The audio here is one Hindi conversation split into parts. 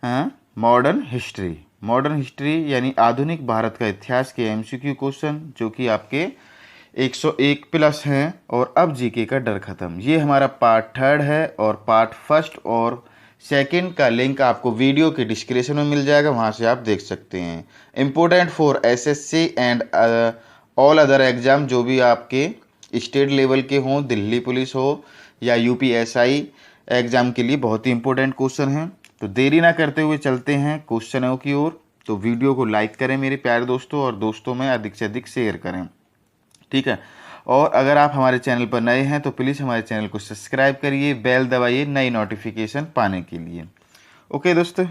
हैं मॉडर्न हिस्ट्री। मॉडर्न हिस्ट्री यानी आधुनिक भारत का इतिहास के एमसीक्यू क्वेश्चन जो कि आपके 101 प्लस हैं। और अब जीके का डर खत्म, ये हमारा पार्ट 3 है और पार्ट 1 और 2 का लिंक आपको वीडियो के डिस्क्रिप्शन में मिल जाएगा, वहाँ से आप देख सकते हैं। Important for SSC and all other exam, जो भी आपके स्टेट लेवल के हों, दिल्ली पुलिस हो या यूपीएसआई एग्जाम के लिए बहुत ही इंपॉर्टेंट क्वेश्चन हैं। तो देरी ना करते हुए चलते हैं क्वेश्चनों की ओर। तो वीडियो को लाइक करें मेरे प्यारे दोस्तों और दोस्तों में अधिक से अधिक शेयर करें, ठीक है। और अगर आप हमारे चैनल पर नए हैं तो प्लीज़ हमारे चैनल को सब्सक्राइब करिए, बेल दबाइए नई नोटिफिकेशन पाने के लिए। ओके दोस्तों,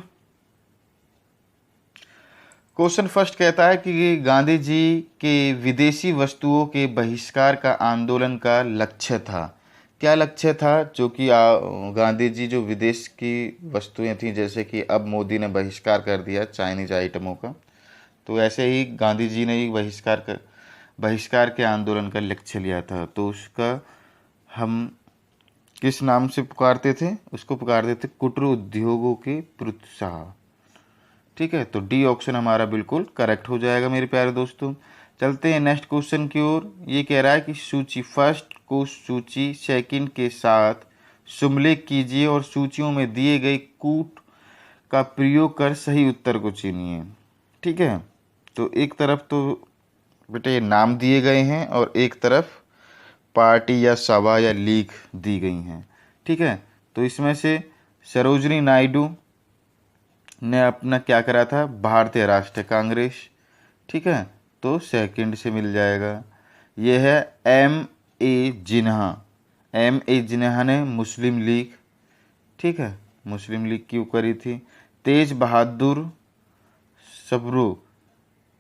क्वेश्चन फर्स्ट कहता है कि गांधी जी के विदेशी वस्तुओं के बहिष्कार का आंदोलन का लक्ष्य था। क्या लक्ष्य था? जो कि गांधी जी जो विदेश की वस्तुएं थी, जैसे कि अब मोदी ने बहिष्कार कर दिया चाइनीज आइटमों का, तो ऐसे ही गांधी जी ने ही बहिष्कार के आंदोलन का लक्ष्य लिया था। तो उसका हम किस नाम से पुकारते थे? उसको पुकारते थे कुटीर उद्योगों के प्रोत्साहन, ठीक है। तो डी ऑप्शन हमारा बिल्कुल करेक्ट हो जाएगा मेरे प्यारे दोस्तों। चलते हैं नेक्स्ट क्वेश्चन की ओर। ये कह रहा है कि सूची फर्स्ट को सूची सेकंड के साथ सुमेलित कीजिए और सूचियों में दिए गए कूट का प्रयोग कर सही उत्तर को चुनिए, ठीक है। तो एक तरफ तो बेटे ये नाम दिए गए हैं और एक तरफ पार्टी या सभा या लीग दी गई हैं, ठीक है। तो इसमें से सरोजनी नायडू ने अपना क्या करा था? भारतीय राष्ट्रीय कांग्रेस, ठीक है। तो सेकंड से मिल जाएगा। ये है M.A. जिन्हा। M.A. जिन्हा ने मुस्लिम लीग, ठीक है, मुस्लिम लीग क्यों करी थी। तेज बहादुर सप्रू,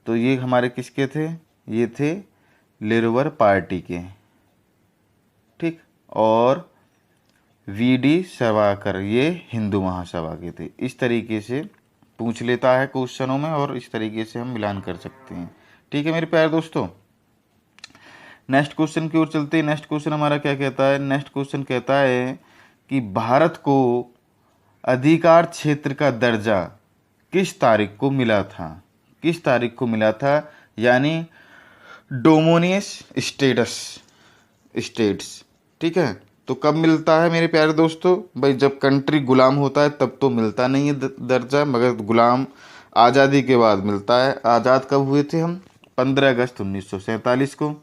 तो ये हमारे किसके थे? ये थे लेबर पार्टी के, ठीक। और वीडी सावरकर ये हिंदू महासभा के थे। इस तरीके से पूछ लेता है क्वेश्चनों में और इस तरीके से हम मिलान कर सकते हैं, ठीक है मेरे प्यारे दोस्तों। नेक्स्ट क्वेश्चन की ओर चलते हैं। नेक्स्ट क्वेश्चन हमारा क्या कहता है? नेक्स्ट क्वेश्चन कहता है कि भारत को अधिकार क्षेत्र का दर्जा किस तारीख को मिला था? किस तारीख को मिला था? यानी डोमिनियस स्टेट्स, ठीक है। तो कब मिलता है मेरे प्यारे दोस्तों? भाई जब कंट्री गुलाम होता है तब तो मिलता नहीं है दर्जा, मगर गुलाम आज़ादी के बाद मिलता है। आज़ाद कब हुए थे हम? 15 अगस्त 1947 को।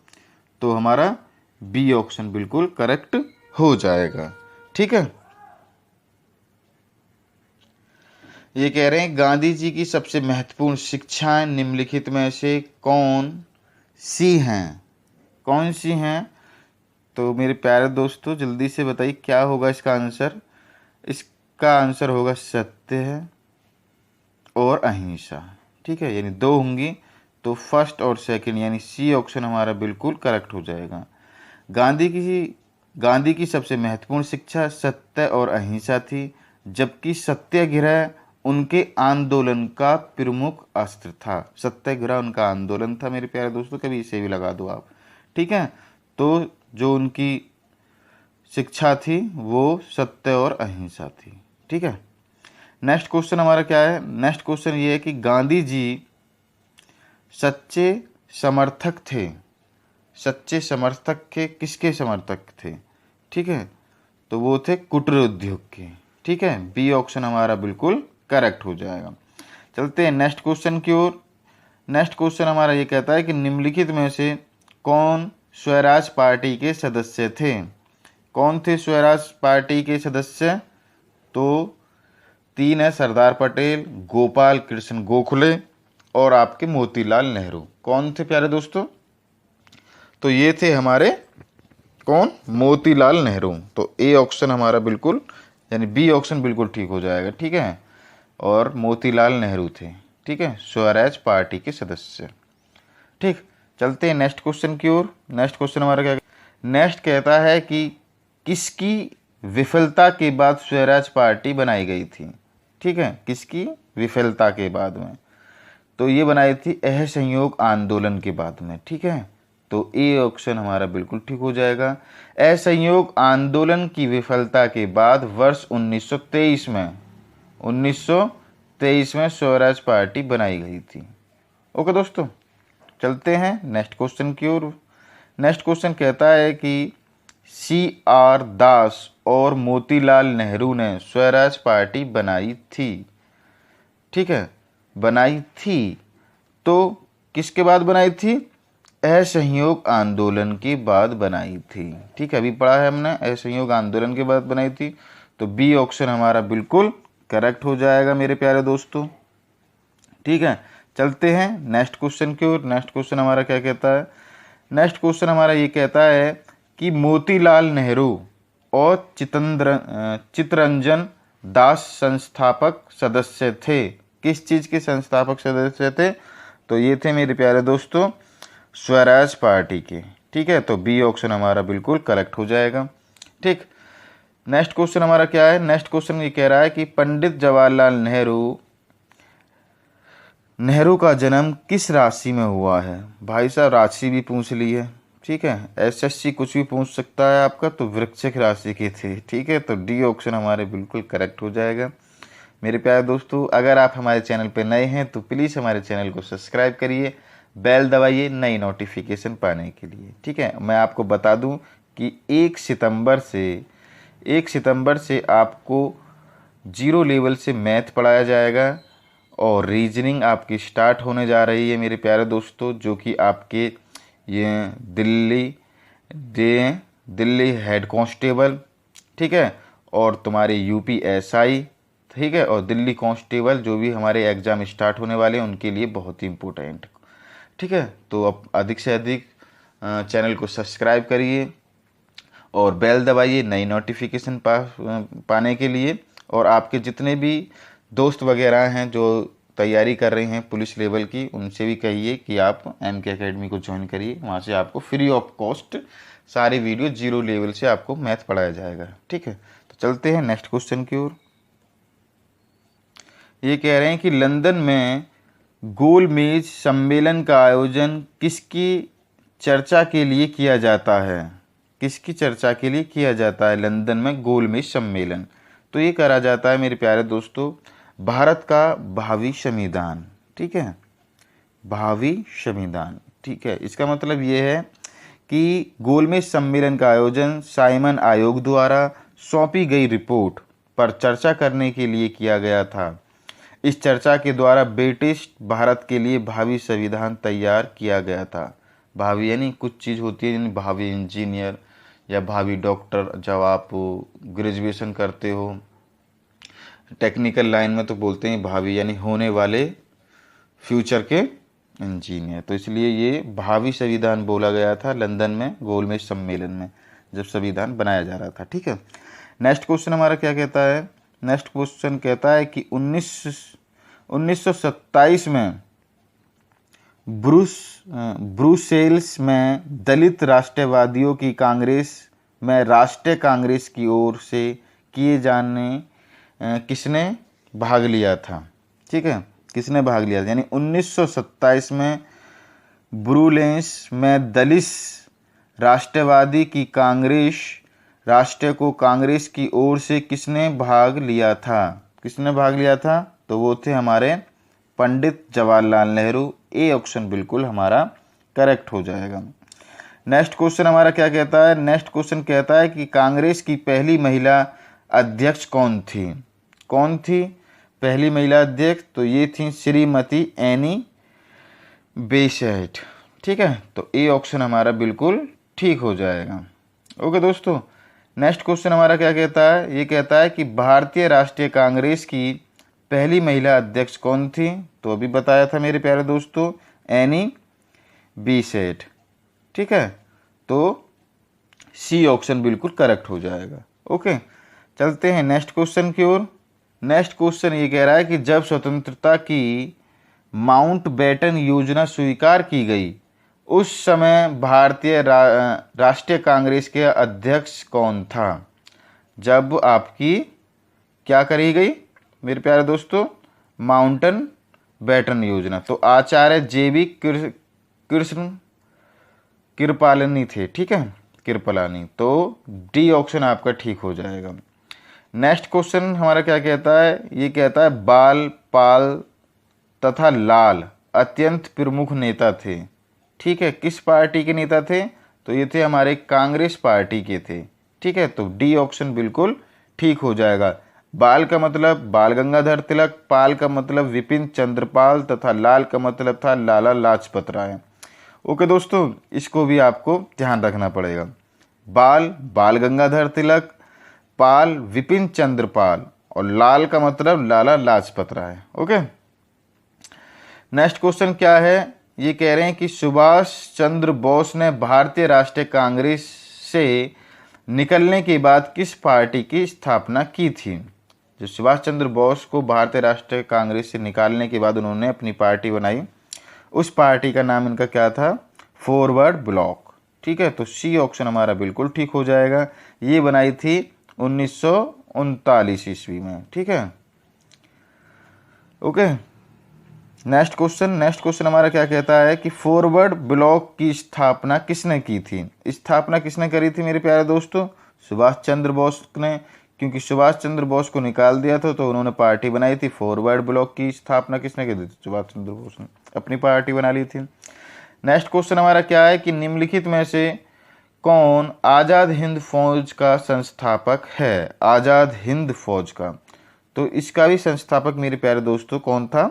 तो हमारा बी ऑप्शन बिल्कुल करेक्ट हो जाएगा, ठीक है। ये कह रहे हैं गांधी जी की सबसे महत्वपूर्ण शिक्षाएं निम्नलिखित में से कौन सी हैं? कौन सी हैं? तो मेरे प्यारे दोस्तों जल्दी से बताइए क्या होगा इसका आंसर। इसका आंसर होगा सत्य है और अहिंसा, ठीक है। यानी 2 होंगी, तो फर्स्ट और सेकंड यानी सी ऑप्शन हमारा बिल्कुल करेक्ट हो जाएगा। गांधी की सबसे महत्वपूर्ण शिक्षा सत्य और अहिंसा थी, जबकि सत्याग्रह उनके आंदोलन का प्रमुख अस्त्र था। सत्याग्रह उनका आंदोलन था मेरे प्यारे दोस्तों, कभी इसे भी लगा दो आप, ठीक है। तो जो उनकी शिक्षा थी वो सत्य और अहिंसा थी, ठीक है। नेक्स्ट क्वेश्चन हमारा क्या है? नेक्स्ट क्वेश्चन ये है कि गांधी जी सच्चे समर्थक थे। सच्चे समर्थक के किसके समर्थक थे? ठीक है, तो वो थे कुटीर उद्योग के, ठीक है। बी ऑप्शन हमारा बिल्कुल करेक्ट हो जाएगा। चलते हैं नेक्स्ट क्वेश्चन की ओर। नेक्स्ट क्वेश्चन हमारा ये कहता है कि निम्नलिखित में से कौन स्वराज पार्टी के सदस्य थे? कौन थे स्वराज पार्टी के सदस्य? तो 3 है सरदार पटेल, गोपाल कृष्ण गोखले और आपके मोतीलाल नेहरू। कौन थे प्यारे दोस्तों? तो ये थे हमारे कौन? मोतीलाल नेहरू। तो ए ऑप्शन हमारा बिल्कुल यानी बी ऑप्शन बिल्कुल ठीक हो जाएगा, ठीक है। और मोतीलाल नेहरू थे, ठीक है, स्वराज पार्टी के सदस्य, ठीक। चलते हैं नेक्स्ट क्वेश्चन की ओर। नेक्स्ट क्वेश्चन हमारा क्या? नेक्स्ट कहता है कि किसकी विफलता के बाद स्वराज पार्टी बनाई गई थी? ठीक है, किसकी विफलता के बाद में? तो ये बनाई थी असहयोग आंदोलन के बाद में, ठीक है। तो ए ऑप्शन हमारा बिल्कुल ठीक हो जाएगा। असहयोग आंदोलन की विफलता के बाद वर्ष 1923 में 1923 में स्वराज पार्टी बनाई गई थी। ओके दोस्तों, चलते हैं नेक्स्ट क्वेश्चन की ओर। नेक्स्ट क्वेश्चन कहता है कि CR दास और मोतीलाल नेहरू ने स्वराज पार्टी बनाई थी। ठीक है, बनाई थी तो किसके बाद बनाई थी? असहयोग आंदोलन के बाद बनाई थी। ठीक है, अभी पढ़ा है हमने, असहयोग आंदोलन के बाद बनाई थी। तो बी ऑप्शन हमारा बिल्कुल करेक्ट हो जाएगा मेरे प्यारे दोस्तों। ठीक है, चलते हैं नेक्स्ट क्वेश्चन की ओर। नेक्स्ट क्वेश्चन हमारा क्या कहता है? नेक्स्ट क्वेश्चन हमारा ये कहता है कि मोतीलाल नेहरू और चित्तरंजन दास संस्थापक सदस्य थे। किस चीज़ के संस्थापक सदस्य थे? तो ये थे मेरे प्यारे दोस्तों स्वराज पार्टी के। ठीक है, तो बी ऑप्शन हमारा बिल्कुल करेक्ट हो जाएगा। ठीक, नेक्स्ट क्वेश्चन हमारा क्या है? नेक्स्ट क्वेश्चन ये कह रहा है कि पंडित जवाहरलाल नेहरू का जन्म किस राशि में हुआ है? भाई साहब, राशि भी पूछ ली है। ठीक है, SSC कुछ भी पूछ सकता है आपका, तो वृश्चिक राशि के थे। ठीक है, तो डी ऑप्शन हमारे बिल्कुल करेक्ट हो जाएगा। मेरे प्यारे दोस्तों, अगर आप हमारे चैनल पर नए हैं तो प्लीज़ हमारे चैनल को सब्सक्राइब करिए, बेल दबाइए नई नोटिफिकेशन पाने के लिए। ठीक है, मैं आपको बता दूं कि 1 सितंबर से आपको 0 लेवल से मैथ पढ़ाया जाएगा और रीजनिंग आपकी स्टार्ट होने जा रही है मेरे प्यारे दोस्तों, जो कि आपके ये दिल्ली हेड कांस्टेबल, ठीक है, और तुम्हारे UPSI, ठीक है, और दिल्ली कांस्टेबल जो भी हमारे एग्ज़ाम स्टार्ट होने वाले हैं उनके लिए बहुत ही इम्पोर्टेंट। ठीक है, तो अब अधिक से अधिक चैनल को सब्सक्राइब करिए और बेल दबाइए नई नोटिफिकेशन पाने के लिए। और आपके जितने भी दोस्त वगैरह हैं जो तैयारी कर रहे हैं पुलिस लेवल की, उनसे भी कहिए कि आप MK अकेडमी को ज्वाइन करिए। वहाँ से आपको फ्री ऑफ कॉस्ट सारे वीडियो 0 लेवल से आपको मैथ पढ़ाया जाएगा। ठीक है, तो चलते हैं नेक्स्ट क्वेश्चन की ओर। ये कह रहे हैं कि लंदन में गोलमेज सम्मेलन का आयोजन किसकी चर्चा के लिए किया जाता है? किसकी चर्चा के लिए किया जाता है लंदन में गोलमेज सम्मेलन? तो ये करा जाता है मेरे प्यारे दोस्तों भारत का भावी संविधान। ठीक है, भावी संविधान। ठीक है, इसका मतलब ये है कि गोलमेज सम्मेलन का आयोजन साइमन आयोग द्वारा सौंपी गई रिपोर्ट पर चर्चा करने के लिए किया गया था। इस चर्चा के द्वारा ब्रिटिश भारत के लिए भावी संविधान तैयार किया गया था। भावी यानी कुछ चीज़ होती है, यानी भावी इंजीनियर या भावी डॉक्टर। जब आप ग्रेजुएशन करते हो टेक्निकल लाइन में तो बोलते हैं भावी, यानी होने वाले फ्यूचर के इंजीनियर। तो इसलिए ये भावी संविधान बोला गया था लंदन में गोलमेज सम्मेलन में जब संविधान बनाया जा रहा था। ठीक है, नेक्स्ट क्वेश्चन हमारा क्या कहता है? नेक्स्ट क्वेश्चन कहता है कि 1927 में ब्रुसेल्स में दलित राष्ट्रवादियों की कांग्रेस में राष्ट्रीय कांग्रेस की ओर से किए जाने किसने भाग लिया था? ठीक है, किसने भाग लिया था? यानी 1927 में ब्रुसेल्स में दलित राष्ट्रवादी की कांग्रेस राष्ट्र को कांग्रेस की ओर से किसने भाग लिया था? किसने भाग लिया था? तो वो थे हमारे पंडित जवाहरलाल नेहरू। ए ऑप्शन बिल्कुल हमारा करेक्ट हो जाएगा। नेक्स्ट क्वेश्चन हमारा क्या कहता है? नेक्स्ट क्वेश्चन कहता है कि कांग्रेस की पहली महिला अध्यक्ष कौन थी? कौन थी पहली महिला अध्यक्ष? तो ये थी श्रीमती एनी बेसेंट। ठीक है, तो ए ऑप्शन हमारा बिल्कुल ठीक हो जाएगा। ओके दोस्तों, नेक्स्ट क्वेश्चन हमारा क्या कहता है? ये कहता है कि भारतीय राष्ट्रीय कांग्रेस की पहली महिला अध्यक्ष कौन थी? तो अभी बताया था मेरे प्यारे दोस्तों, एनी बेसेंट। ठीक है, तो सी ऑप्शन बिल्कुल करेक्ट हो जाएगा। ओके, चलते हैं नेक्स्ट क्वेश्चन की ओर। नेक्स्ट क्वेश्चन ये कह रहा है कि जब स्वतंत्रता की माउंटबेटन योजना स्वीकार की गई उस समय भारतीय राष्ट्रीय कांग्रेस के अध्यक्ष कौन था? जब आपकी क्या करी गई मेरे प्यारे दोस्तों? माउंटन बैटन योजना। तो आचार्य JB कृष्ण कृपालानी थे। ठीक है, कृपलानी। तो डी ऑप्शन आपका ठीक हो जाएगा। नेक्स्ट क्वेश्चन हमारा क्या कहता है, ये कहता है बाल, पाल तथा लाल अत्यंत प्रमुख नेता थे। ठीक है, किस पार्टी के नेता थे, तो ये थे हमारे कांग्रेस पार्टी के थे। ठीक है, तो डी ऑप्शन बिल्कुल ठीक हो जाएगा। बाल का मतलब बाल गंगाधर तिलक, पाल का मतलब विपिन चंद्रपाल तथा लाल का मतलब था लाला लाजपत राय। ओके दोस्तों, इसको भी आपको ध्यान रखना पड़ेगा। बाल बाल गंगाधर तिलक, पाल विपिन चंद्रपाल और लाल का मतलब Lala Lajpat Rai. Okay, next question क्या है, ये कह रहे हैं कि सुभाष चंद्र बोस ने भारतीय राष्ट्रीय कांग्रेस से निकलने के बाद किस पार्टी की स्थापना की थी। जो सुभाष चंद्र बोस को भारतीय राष्ट्रीय कांग्रेस से निकालने के बाद उन्होंने अपनी पार्टी बनाई, उस पार्टी का नाम इनका क्या था, फॉरवर्ड ब्लॉक। ठीक है, तो सी ऑप्शन हमारा बिल्कुल ठीक हो जाएगा। ये बनाई थी 1939 ईस्वी में। ठीक है, ओके। नेक्स्ट क्वेश्चन हमारा क्या कहता है कि फॉरवर्ड ब्लॉक की स्थापना किसने की थी। स्थापना किसने करी थी मेरे प्यारे दोस्तों, सुभाष चंद्र बोस ने। क्योंकि सुभाष चंद्र बोस को निकाल दिया था तो उन्होंने पार्टी बनाई थी। फॉरवर्ड ब्लॉक की स्थापना किसने की थी, सुभाष चंद्र बोस ने अपनी पार्टी बना ली थी। नेक्स्ट क्वेश्चन हमारा क्या है कि निम्नलिखित में से कौन आज़ाद हिंद फौज का संस्थापक है। आज़ाद हिंद फौज का, तो इसका भी संस्थापक मेरे प्यारे दोस्तों कौन था,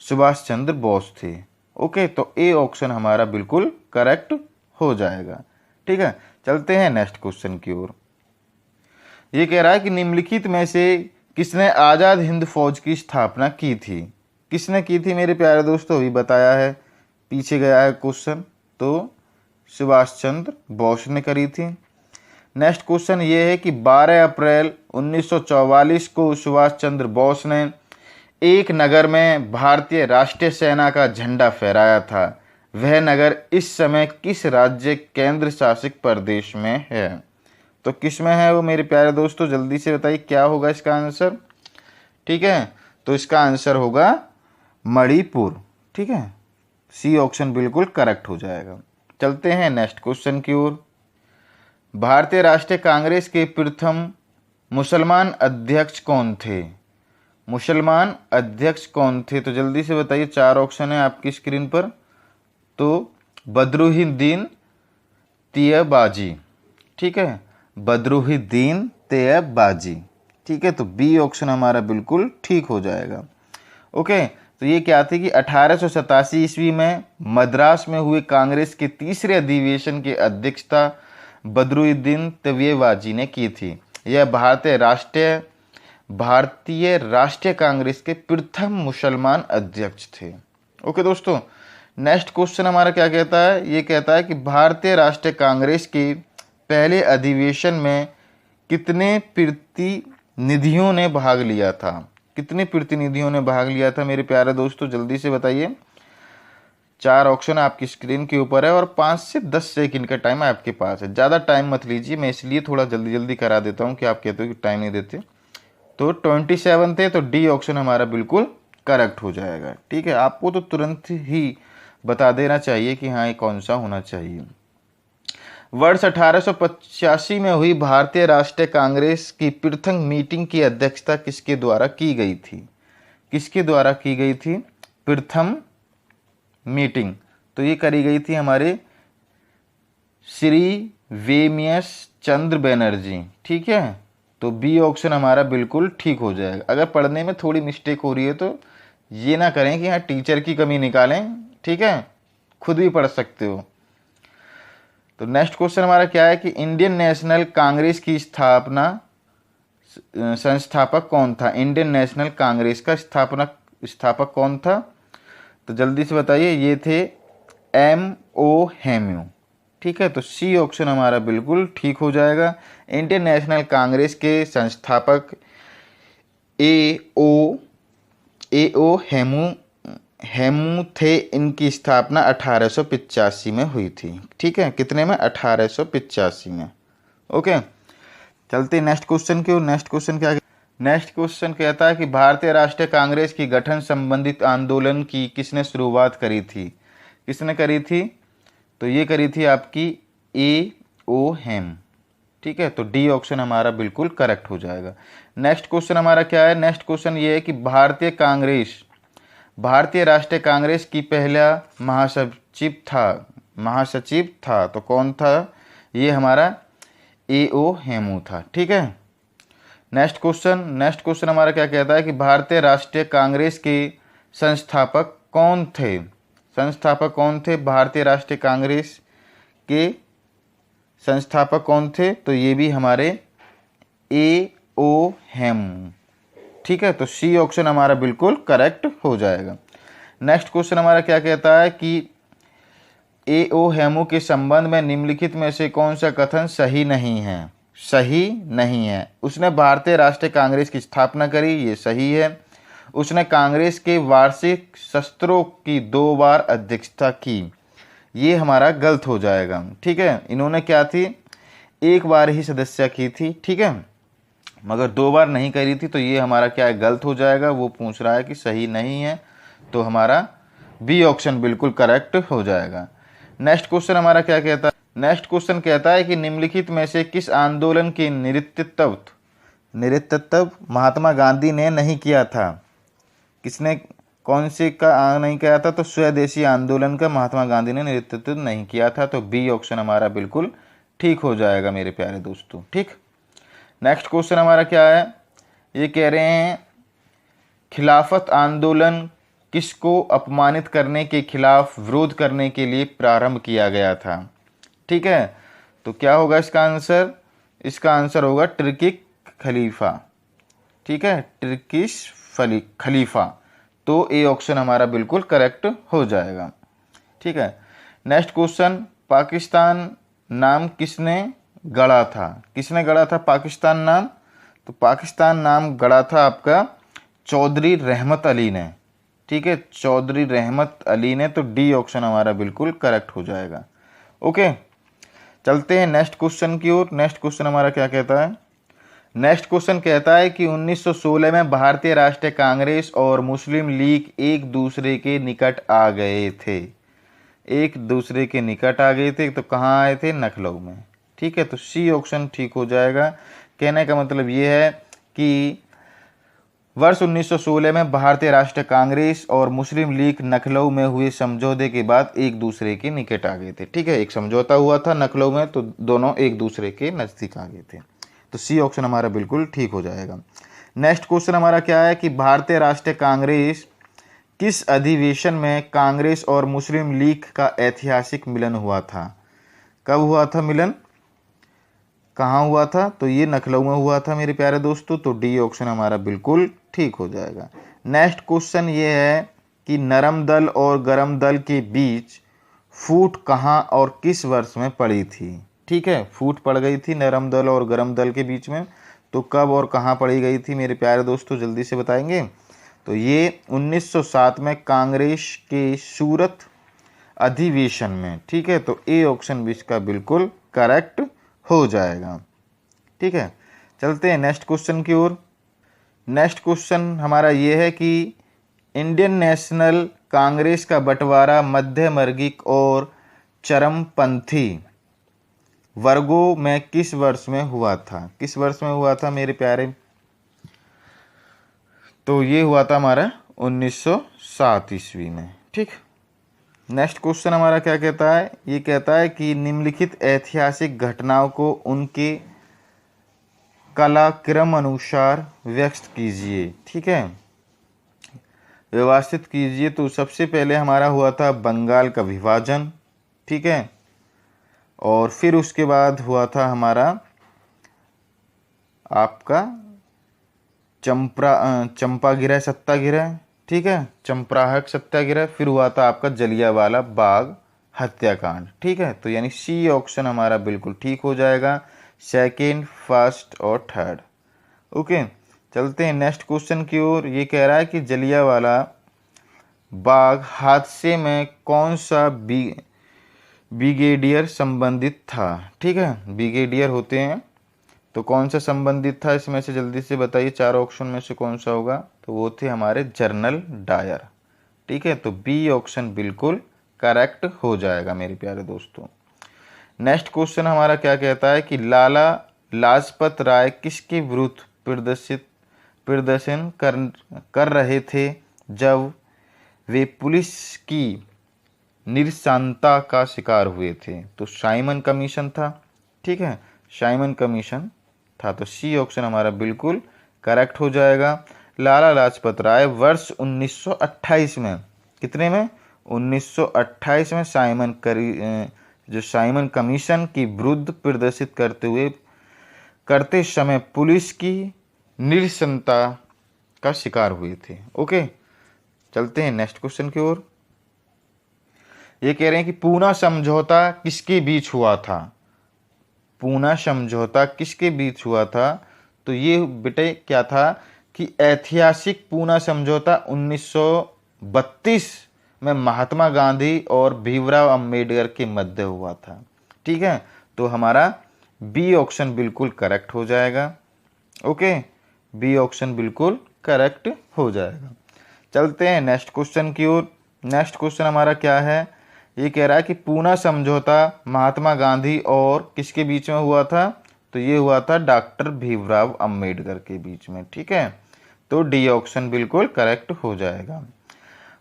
सुभाष चंद्र बोस थे। ओके, तो ए ऑप्शन हमारा बिल्कुल करेक्ट हो जाएगा। ठीक है, चलते हैं नेक्स्ट क्वेश्चन की ओर। ये कह रहा है कि निम्नलिखित में से किसने आज़ाद हिंद फौज की स्थापना की थी। किसने की थी मेरे प्यारे दोस्तों, अभी बताया है, पीछे गया है क्वेश्चन, तो सुभाष चंद्र बोस ने करी थी। नेक्स्ट क्वेश्चन ये है कि 12 अप्रैल 1944 को सुभाष चंद्र बोस ने एक नगर में भारतीय राष्ट्रीय सेना का झंडा फहराया था। वह नगर इस समय किस राज्य केंद्र शासित प्रदेश में है। तो किस में है वो मेरे प्यारे दोस्तों, जल्दी से बताइए क्या होगा इसका आंसर। ठीक है, तो इसका आंसर होगा मणिपुर। ठीक है, सी ऑप्शन बिल्कुल करेक्ट हो जाएगा। चलते हैं नेक्स्ट क्वेश्चन की ओर। भारतीय राष्ट्रीय कांग्रेस के प्रथम मुसलमान अध्यक्ष कौन थे। मुसलमान अध्यक्ष कौन थे, तो जल्दी से बताइए, 4 ऑप्शन है आपकी स्क्रीन पर। तो बदरुद्दीन तैयबाजी। ठीक है, बदरुद्दीन तैयबाजी। ठीक है, तो बी ऑप्शन हमारा बिल्कुल ठीक हो जाएगा। ओके, तो ये क्या थी कि 1887 ईस्वी में मद्रास में हुए कांग्रेस के तीसरे अधिवेशन की अध्यक्षता बदरुद्दीन तैयबाजी ने की थी। यह भारतीय राष्ट्रीय कांग्रेस के प्रथम मुसलमान अध्यक्ष थे। ओके दोस्तों, नेक्स्ट क्वेश्चन हमारा क्या कहता है, ये कहता है कि भारतीय राष्ट्रीय कांग्रेस के पहले अधिवेशन में कितने प्रतिनिधियों ने भाग लिया था। कितने प्रतिनिधियों ने भाग लिया था मेरे प्यारे दोस्तों, जल्दी से बताइए। 4 ऑप्शन आपकी स्क्रीन के ऊपर है और 5 से 10 सेकंड का टाइम आपके पास है। ज़्यादा टाइम मत लीजिए, मैं इसलिए थोड़ा जल्दी जल्दी करा देता हूँ कि आप कहते हो कि टाइम नहीं देते। तो 27 थे, तो डी ऑप्शन हमारा बिल्कुल करेक्ट हो जाएगा। ठीक है, आपको तो तुरंत ही बता देना चाहिए कि हाँ ये कौन सा होना चाहिए। वर्ष 1885 में हुई भारतीय राष्ट्रीय कांग्रेस की प्रथम मीटिंग की अध्यक्षता किसके द्वारा की गई थी। किसके द्वारा की गई थी प्रथम मीटिंग, तो ये करी गई थी हमारे श्री वेमियस चंद्र बनर्जी। ठीक है, तो बी ऑप्शन हमारा बिल्कुल ठीक हो जाएगा। अगर पढ़ने में थोड़ी मिस्टेक हो रही है तो ये ना करें कि हाँ टीचर की कमी निकालें। ठीक है, खुद भी पढ़ सकते हो। तो नेक्स्ट क्वेश्चन हमारा क्या है कि इंडियन नेशनल कांग्रेस की संस्थापक कौन था। इंडियन नेशनल कांग्रेस का स्थापक कौन था, तो जल्दी से बताइए। ये थे M.O. हेम्यू। ठीक है, तो सी ऑप्शन हमारा बिल्कुल ठीक हो जाएगा। इंडियन नेशनल कांग्रेस के संस्थापक A.O. हेम्यू थे। इनकी स्थापना 1885 में हुई थी। ठीक है, कितने में, 1885 में। ओके, चलते नेक्स्ट क्वेश्चन की ओर। नेक्स्ट क्वेश्चन क्या, नेक्स्ट क्वेश्चन कहता है कि भारतीय राष्ट्रीय कांग्रेस की गठन संबंधित आंदोलन की किसने शुरुआत करी थी। किसने करी थी, तो ये करी थी आपकी A.O. हेम। ठीक है, तो डी ऑप्शन हमारा बिल्कुल करेक्ट हो जाएगा। नेक्स्ट क्वेश्चन हमारा क्या है, नेक्स्ट क्वेश्चन ये है कि भारतीय राष्ट्रीय कांग्रेस की पहला महासचिव था तो कौन था, ये हमारा A.O. हेमू था। ठीक है, नेक्स्ट क्वेश्चन हमारा क्या कहता है कि भारतीय राष्ट्रीय कांग्रेस के संस्थापक कौन थे, भारतीय राष्ट्रीय कांग्रेस के संस्थापक कौन थे, तो ये भी हमारे A.O. हेमू। ठीक है, तो सी ऑप्शन हमारा बिल्कुल करेक्ट हो जाएगा। नेक्स्ट क्वेश्चन हमारा क्या कहता है कि A.O. हेमू के संबंध में निम्नलिखित में से कौन सा कथन सही नहीं है। उसने भारतीय राष्ट्रीय कांग्रेस की स्थापना करी, ये सही है। उसने कांग्रेस के वार्षिक सत्रों की 2 बार अध्यक्षता की, ये हमारा गलत हो जाएगा। ठीक है, इन्होंने क्या थी, 1 बार ही सदस्य की थी। ठीक है, मगर 2 बार नहीं करी थी, तो ये हमारा क्या है, गलत हो जाएगा। वो पूछ रहा है कि सही नहीं है, तो हमारा बी ऑप्शन बिल्कुल करेक्ट हो जाएगा। नेक्स्ट क्वेश्चन हमारा क्या कहता है, नेक्स्ट क्वेश्चन कहता है कि निम्नलिखित में से किस आंदोलन के नेतृत्व महात्मा गांधी ने नहीं किया था। किसने, कौन से का नहीं किया था, तो स्वदेशी आंदोलन का महात्मा गांधी ने नेतृत्व नहीं किया था, तो बी ऑप्शन हमारा बिल्कुल ठीक हो जाएगा मेरे प्यारे दोस्तों। ठीक, नेक्स्ट क्वेश्चन हमारा क्या है, ये कह रहे हैं खिलाफत आंदोलन किसको अपमानित करने के खिलाफ विरोध करने के लिए प्रारंभ किया गया था। ठीक है, तो क्या होगा इसका आंसर होगा टर्किश खलीफा। ठीक है, टर्किश खलीफा, तो ए ऑप्शन हमारा बिल्कुल करेक्ट हो जाएगा। ठीक है, नेक्स्ट क्वेश्चन, पाकिस्तान नाम किसने गढ़ा था पाकिस्तान नाम, तो पाकिस्तान नाम गढ़ा था आपका चौधरी रहमत अली ने। ठीक है, चौधरी रहमत अली ने, तो डी ऑप्शन हमारा बिल्कुल करेक्ट हो जाएगा। ओके, चलते हैं नेक्स्ट क्वेश्चन की ओर। नेक्स्ट क्वेश्चन हमारा क्या कहता है, नेक्स्ट क्वेश्चन कहता है कि 1916 में भारतीय राष्ट्रीय कांग्रेस और मुस्लिम लीग एक दूसरे के निकट आ गए थे, तो कहाँ आए थे, लखनऊ में। ठीक है, तो सी ऑप्शन ठीक हो जाएगा। कहने का मतलब ये है कि वर्ष 1916 में भारतीय राष्ट्रीय कांग्रेस और मुस्लिम लीग लखनऊ में हुए समझौते के बाद एक दूसरे के निकट आ गए थे। ठीक है, एक समझौता हुआ था लखनऊ में, तो दोनों एक दूसरे के नज़दीक आ गए थे, तो सी ऑप्शन हमारा बिल्कुल ठीक हो जाएगा। नेक्स्ट क्वेश्चन हमारा क्या है कि भारतीय राष्ट्रीय कांग्रेस किस अधिवेशन में कांग्रेस और मुस्लिम लीग का ऐतिहासिक मिलन हुआ था। कब हुआ था मिलन, कहाँ हुआ था, तो ये लखनऊ में हुआ था मेरे प्यारे दोस्तों, तो डी ऑप्शन हमारा बिल्कुल ठीक हो जाएगा। नेक्स्ट क्वेश्चन ये है कि नरम दल और गरम दल के बीच फूट कहाँ और किस वर्ष में पड़ी थी। ठीक है, फूट पड़ गई थी नरम दल और गरम दल के बीच में, तो कब और कहाँ पड़ी गई थी मेरे प्यारे दोस्तों, जल्दी से बताएंगे। तो ये 1907 में कांग्रेस के सूरत अधिवेशन में। ठीक है, तो ए ऑप्शन भी इसका बिल्कुल करेक्ट हो जाएगा। ठीक है, चलते हैं नेक्स्ट क्वेश्चन की ओर। नेक्स्ट क्वेश्चन हमारा ये है कि इंडियन नेशनल कांग्रेस का बंटवारा मध्यवर्गीय और चरमपंथी वर्गों में किस वर्ष में हुआ था मेरे प्यारे, तो ये हुआ था हमारा 1907 ईस्वी में। ठीक, नेक्स्ट क्वेश्चन हमारा क्या कहता है, ये कहता है कि निम्नलिखित ऐतिहासिक घटनाओं को उनके कालक्रम अनुसार व्यक्त कीजिए। ठीक है, व्यवस्थित कीजिए। तो सबसे पहले हमारा हुआ था बंगाल का विभाजन। ठीक है, और फिर उसके बाद हुआ था हमारा आपका चंपागिरह सत्याग्रह। ठीक है, चंपाहक सत्याग्रह। फिर हुआ था आपका जलियांवाला बाग हत्याकांड। ठीक है, तो यानी सी ऑप्शन हमारा बिल्कुल ठीक हो जाएगा, सेकेंड, फर्स्ट और थर्ड। ओके, चलते हैं नेक्स्ट क्वेश्चन की ओर। ये कह रहा है कि जलियांवाला बाग हादसे में कौन सा ब्रिगेडियर संबंधित था। ठीक है, ब्रिगेडियर होते हैं, तो कौन सा संबंधित था इसमें से जल्दी से बताइए, 4 ऑप्शन में से कौन सा होगा, तो वो थे हमारे जनरल डायर। ठीक है, तो बी ऑप्शन बिल्कुल करेक्ट हो जाएगा मेरे प्यारे दोस्तों। नेक्स्ट क्वेश्चन हमारा क्या कहता है कि लाला लाजपत राय किसके विरुद्ध प्रदर्शित प्रदर्शन कर रहे थे जब वे पुलिस की निरसनता का शिकार हुए थे। तो साइमन कमीशन था, ठीक है, साइमन कमीशन था। तो सी ऑप्शन हमारा बिल्कुल करेक्ट हो जाएगा। लाला लाजपत राय वर्ष 1928 में, कितने में, 1928 में जो साइमन कमीशन की विरुद्ध प्रदर्शित करते समय पुलिस की निरसनता का शिकार हुए थे। ओके, चलते हैं नेक्स्ट क्वेश्चन की ओर। ये कह रहे हैं कि पूना समझौता किसके बीच हुआ था। पूना समझौता किसके बीच हुआ था। तो ये बेटे क्या था कि ऐतिहासिक पूना समझौता 1932 में महात्मा गांधी और भीमराव अंबेडकर के मध्य हुआ था। ठीक है, तो हमारा बी ऑप्शन बिल्कुल करेक्ट हो जाएगा। ओके, बी ऑप्शन बिल्कुल करेक्ट हो जाएगा। चलते हैं नेक्स्ट क्वेश्चन की ओर। नेक्स्ट क्वेश्चन हमारा क्या है, ये कह रहा है कि पूना समझौता महात्मा गांधी और किसके बीच में हुआ था। तो ये हुआ था डॉक्टर भीमराव अंबेडकर के बीच में। ठीक है, तो डी ऑप्शन बिल्कुल करेक्ट हो जाएगा।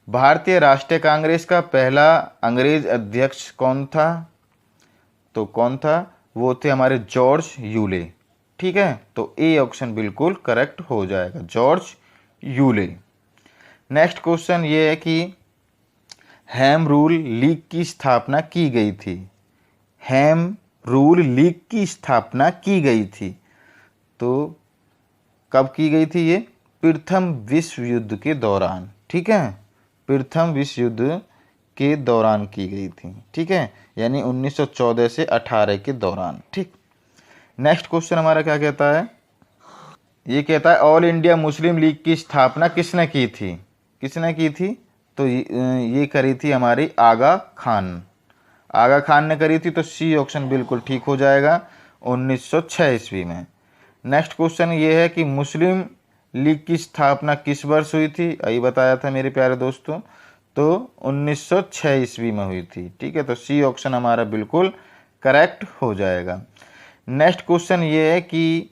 भारतीय राष्ट्रीय कांग्रेस का पहला अंग्रेज अध्यक्ष कौन था। तो कौन था, वो थे हमारे जॉर्ज यूले। ठीक है, तो ए ऑप्शन बिल्कुल करेक्ट हो जाएगा, जॉर्ज यूले। नेक्स्ट क्वेश्चन ये है कि हेम रूल लीग की स्थापना की गई थी। हेम रूल लीग की स्थापना की गई थी, तो कब की गई थी, ये प्रथम विश्व युद्ध के दौरान। ठीक है, प्रथम विश्व युद्ध के दौरान की गई थी। ठीक है, यानी 1914 से 18 के दौरान। ठीक, नेक्स्ट क्वेश्चन हमारा क्या कहता है, ये कहता है ऑल इंडिया मुस्लिम लीग की स्थापना किसने की थी। किसने की थी, तो ये करी थी हमारी आगा खान। आगा खान ने करी थी, तो सी ऑप्शन बिल्कुल ठीक हो जाएगा, 1906 ईस्वी में। नेक्स्ट क्वेश्चन ये है कि मुस्लिम लीग की स्थापना किस वर्ष हुई थी, यही बताया था मेरे प्यारे दोस्तों, तो 1906 ईस्वी में हुई थी। ठीक है, तो सी ऑप्शन हमारा बिल्कुल करेक्ट हो जाएगा। नेक्स्ट क्वेश्चन ये है कि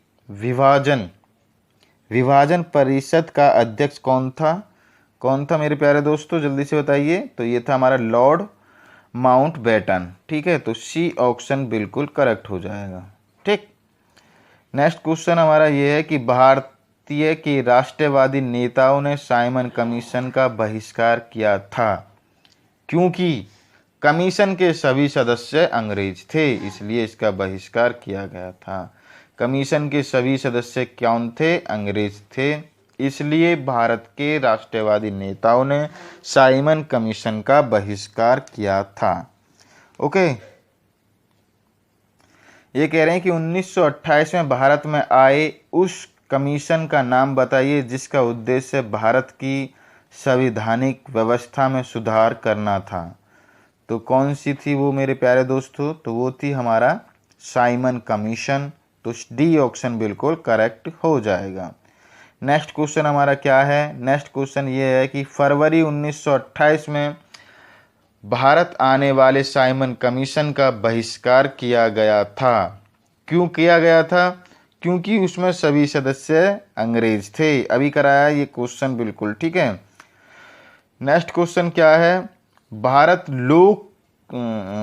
विभाजन परिषद का अध्यक्ष कौन था। कौन था मेरे प्यारे दोस्तों, जल्दी से बताइए। तो ये था हमारा लॉर्ड माउंटबेटन। ठीक है, तो सी ऑप्शन बिल्कुल करेक्ट हो जाएगा। ठीक, नेक्स्ट क्वेश्चन हमारा ये है कि भारतीय के राष्ट्रवादी नेताओं ने साइमन कमीशन का बहिष्कार किया था, क्योंकि कमीशन के सभी सदस्य अंग्रेज थे, इसलिए इसका बहिष्कार किया गया था। कमीशन के सभी सदस्य कौन थे, अंग्रेज थे, इसलिए भारत के राष्ट्रवादी नेताओं ने साइमन कमीशन का बहिष्कार किया था। ओके, ये कह रहे हैं कि 1928 में भारत में आए उस कमीशन का नाम बताइए जिसका उद्देश्य भारत की संवैधानिक व्यवस्था में सुधार करना था। तो कौन सी थी वो मेरे प्यारे दोस्तों, तो वो थी हमारा साइमन कमीशन। तो डी ऑप्शन बिल्कुल करेक्ट हो जाएगा। नेक्स्ट क्वेश्चन हमारा क्या है, नेक्स्ट क्वेश्चन ये है कि फरवरी 1928 में भारत आने वाले साइमन कमीशन का बहिष्कार किया गया था। क्यों किया गया था, क्योंकि उसमें सभी सदस्य अंग्रेज थे। अभी कराया ये क्वेश्चन बिल्कुल। ठीक है, नेक्स्ट क्वेश्चन क्या है,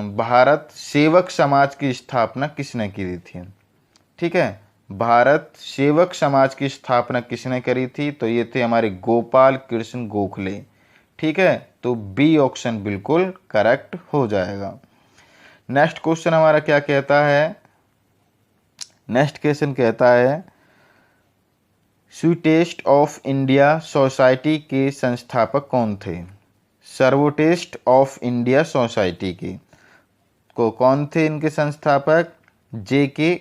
भारत सेवक समाज की स्थापना किसने की थी। ठीक है, भारत सेवक समाज की स्थापना किसने करी थी, तो ये थे हमारे गोपाल कृष्ण गोखले। ठीक है, तो बी ऑप्शन बिल्कुल करेक्ट हो जाएगा। नेक्स्ट क्वेश्चन हमारा क्या कहता है, नेक्स्ट क्वेश्चन कहता है स्वीटेस्ट ऑफ इंडिया सोसाइटी के संस्थापक कौन थे। सर्वोटेस्ट ऑफ इंडिया सोसाइटी के कौन थे इनके संस्थापक, जे.के.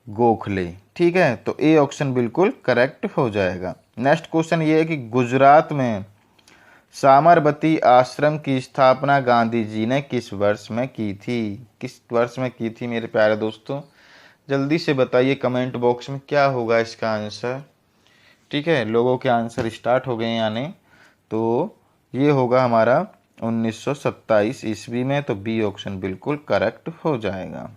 गोखले। ठीक है, तो ए ऑप्शन बिल्कुल करेक्ट हो जाएगा। नेक्स्ट क्वेश्चन ये है कि गुजरात में साबरमती आश्रम की स्थापना गांधी जी ने किस वर्ष में की थी। किस वर्ष में की थी मेरे प्यारे दोस्तों, जल्दी से बताइए कमेंट बॉक्स में क्या होगा इसका आंसर। ठीक है, लोगों के आंसर स्टार्ट हो गए हैं आने, तो ये होगा हमारा 1927 ईस्वी में। तो बी ऑप्शन बिल्कुल करेक्ट हो जाएगा।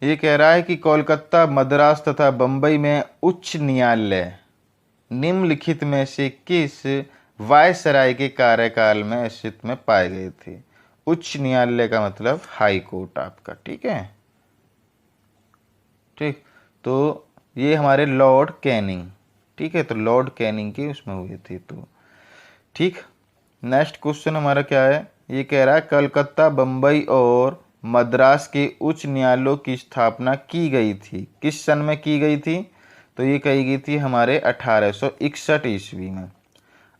ये कह रहा है कि कोलकाता, मद्रास तथा बंबई में उच्च न्यायालय निम्नलिखित में से किस वायसराय के कार्यकाल में अस्तित्व में पाए गए थे। उच्च न्यायालय का मतलब हाई कोर्ट आपका, ठीक है। ठीक, तो ये हमारे लॉर्ड कैनिंग, ठीक है, तो लॉर्ड कैनिंग के उसमें हुए थे। तो ठीक, नेक्स्ट क्वेश्चन हमारा क्या है, ये कह रहा है कलकत्ता, बंबई और मद्रास के उच्च न्यायालयों की स्थापना की गई थी, किस सन में की गई थी। तो ये कही गई थी हमारे 1861 ईस्वी में,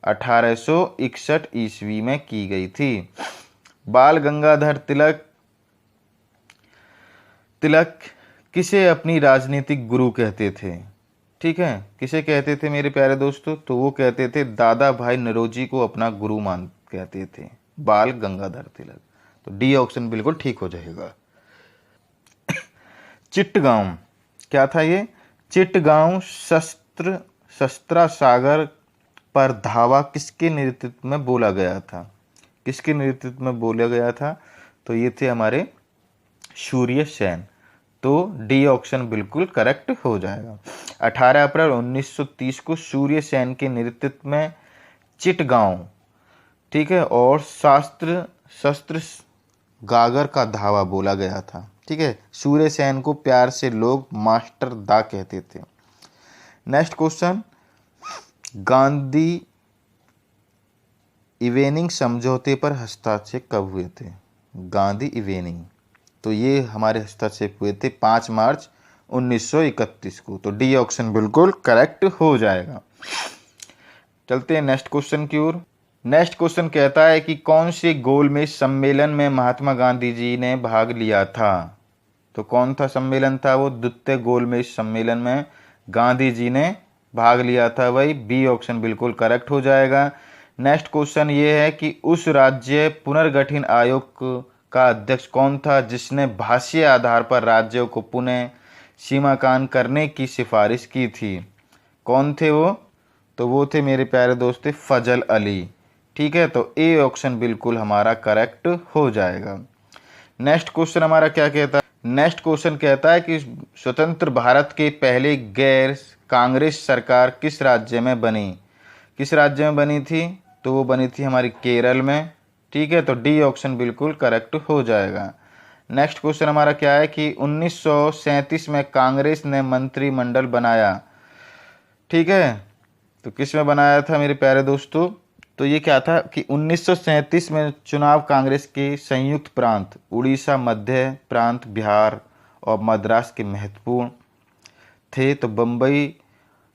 1861 ईस्वी में की गई थी। बाल गंगाधर तिलक किसे अपनी राजनीतिक गुरु कहते थे, ठीक है, किसे कहते थे मेरे प्यारे दोस्तों, तो वो कहते थे दादा भाई नौरोजी को अपना गुरु मान कहते थे, बाल गंगाधर तिलक। तो डी ऑप्शन बिल्कुल ठीक हो जाएगा। चिट्टगांव क्या था ये, चिट्टगांव शस्त्रा सागर पर धावा किसके नेतृत्व में बोला गया था, किसके नेतृत्व में बोला गया था, तो ये थे हमारे सूर्य सेन। तो डी ऑप्शन बिल्कुल करेक्ट हो जाएगा। 18 अप्रैल 1930 को सूर्य सेन के नेतृत्व में चिटगांव, ठीक है, और शस्त्र गागर का धावा बोला गया था, ठीक है। सूर्य सेन को प्यार से लोग मास्टर दा कहते थे। नेक्स्ट क्वेश्चन, गांधी इवेनिंग समझौते पर हस्ताक्षर कब हुए थे, गांधी इवेनिंग, तो ये हमारे हस्ताक्षर हुए थे 5 मार्च 1931 को। तो डी ऑप्शन बिल्कुल करेक्ट हो जाएगा। चलते हैं नेक्स्ट क्वेश्चन की ओर। नेक्स्ट क्वेश्चन कहता है कि कौन से गोलमेज सम्मेलन में महात्मा गांधी जी ने भाग लिया था। तो कौन था सम्मेलन था वो, द्वितीय गोलमेज सम्मेलन में गांधी जी ने भाग लिया था, वही बी ऑप्शन बिल्कुल करेक्ट हो जाएगा। नेक्स्ट क्वेश्चन ये है कि उस राज्य पुनर्गठन आयोग का अध्यक्ष कौन था जिसने भाषीय आधार पर राज्यों को पुनः सीमांकन करने की सिफारिश की थी, कौन थे वो, तो वो थे मेरे प्यारे दोस्त फजल अली, ठीक है। तो ए ऑप्शन बिल्कुल हमारा करेक्ट हो जाएगा। नेक्स्ट क्वेश्चन हमारा क्या कहता है, नेक्स्ट क्वेश्चन कहता है कि स्वतंत्र भारत के पहले गैर कांग्रेस सरकार किस राज्य में बनी, किस राज्य में बनी थी, तो वो बनी थी हमारी केरल में, ठीक है। तो डी ऑप्शन बिल्कुल करेक्ट हो जाएगा। नेक्स्ट क्वेश्चन हमारा क्या है कि 1937 में कांग्रेस ने मंत्रिमंडल बनाया, ठीक है, तो किस में बनाया था मेरे प्यारे दोस्तों, तो ये क्या था कि 1937 में चुनाव कांग्रेस के संयुक्त प्रांत उड़ीसा, मध्य प्रांत, बिहार और मद्रास के महत्वपूर्ण थे। तो बम्बई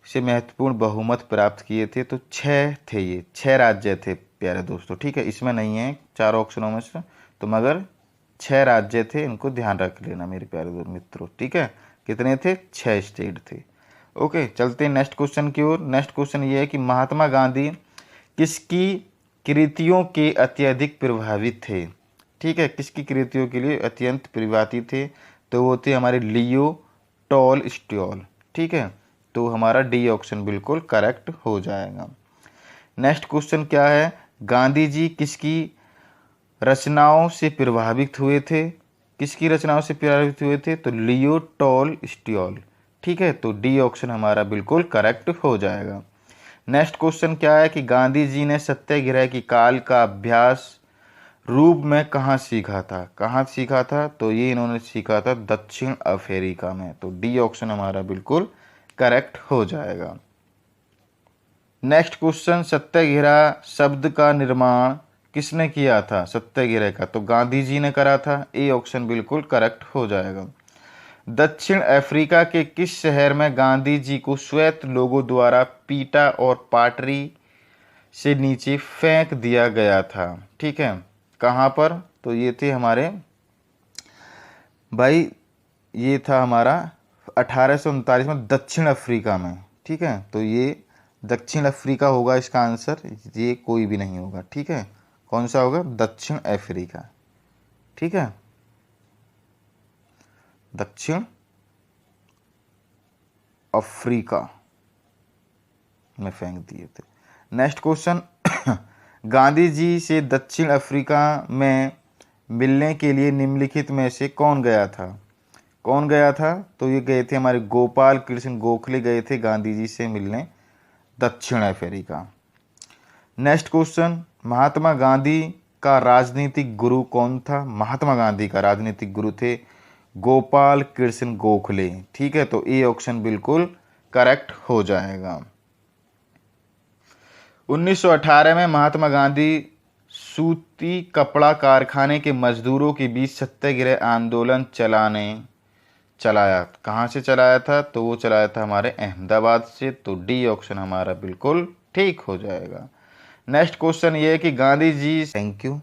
से महत्वपूर्ण बहुमत प्राप्त किए थे। तो 6 थे, ये 6 राज्य थे प्यारे दोस्तों, ठीक है, इसमें नहीं है 4 ऑप्शनों में से, तो मगर 6 राज्य थे, इनको ध्यान रख लेना मेरे प्यारे दोस्त मित्रों, ठीक है। कितने थे, 6 स्टेट थे। ओके, चलते हैं नेक्स्ट क्वेश्चन की ओर। नेक्स्ट क्वेश्चन ये है कि महात्मा गांधी किसकी कृतियों के अत्यधिक प्रभावित थे, ठीक है, किसकी कृतियों के लिए अत्यंत प्रभावित थे, तो वो थे हमारे लियो टॉलस्टॉय, ठीक है। तो हमारा डी ऑप्शन बिल्कुल करेक्ट हो जाएगा। नेक्स्ट क्वेश्चन क्या है, गांधी जी किसकी रचनाओं से प्रभावित हुए थे, किसकी रचनाओं से प्रभावित हुए थे, तो लियो टॉलस्टॉय, ठीक है। तो डी ऑप्शन हमारा बिल्कुल करेक्ट हो जाएगा। नेक्स्ट क्वेश्चन क्या है कि गांधी जी ने सत्याग्रह की काल का अभ्यास रूप में कहाँ सीखा था, कहाँ सीखा था, तो ये इन्होंने सीखा था दक्षिण अफ्रीका में। तो डी ऑप्शन हमारा बिल्कुल करेक्ट हो जाएगा। नेक्स्ट क्वेश्चन, सत्याग्रह शब्द का निर्माण किसने किया था, सत्याग्रह का, तो गांधी जी ने करा था, ए ऑप्शन बिल्कुल करेक्ट हो जाएगा। दक्षिण अफ्रीका के किस शहर में गांधी जी को श्वेत लोगों द्वारा पीटा और पाटरी से नीचे फेंक दिया गया था, ठीक है, कहाँ पर, तो ये थे हमारे भाई, ये था हमारा 1839 में दक्षिण अफ्रीका में, ठीक है। तो ये दक्षिण अफ्रीका होगा इसका आंसर, ये कोई भी नहीं होगा, ठीक है। कौन सा होगा, दक्षिण अफ्रीका, ठीक है, दक्षिण अफ्रीका में फेंक दिए थे। नेक्स्ट क्वेश्चन, गांधी जी से दक्षिण अफ्रीका में मिलने के लिए निम्नलिखित में से कौन गया था, कौन गया था? तो ये गए थे हमारे गोपाल कृष्ण गोखले गए थे गांधी जी से मिलने दक्षिण Africa. Next question, Mahatma Gandhi का राजनीतिक गुरु कौन था? महात्मा गांधी का राजनीतिक गुरु थे गोपाल कृष्ण गोखले। ठीक है, तो ए ऑप्शन बिल्कुल करेक्ट हो जाएगा। 1918 में महात्मा गांधी सूती कपड़ा कारखाने के मजदूरों के बीच सत्याग्रह आंदोलन चलाया। कहाँ से चलाया था? तो वो चलाया था हमारे अहमदाबाद से। तो डी ऑप्शन हमारा बिल्कुल ठीक हो जाएगा। नेक्स्ट क्वेश्चन ये है कि गांधी जी, थैंक यू।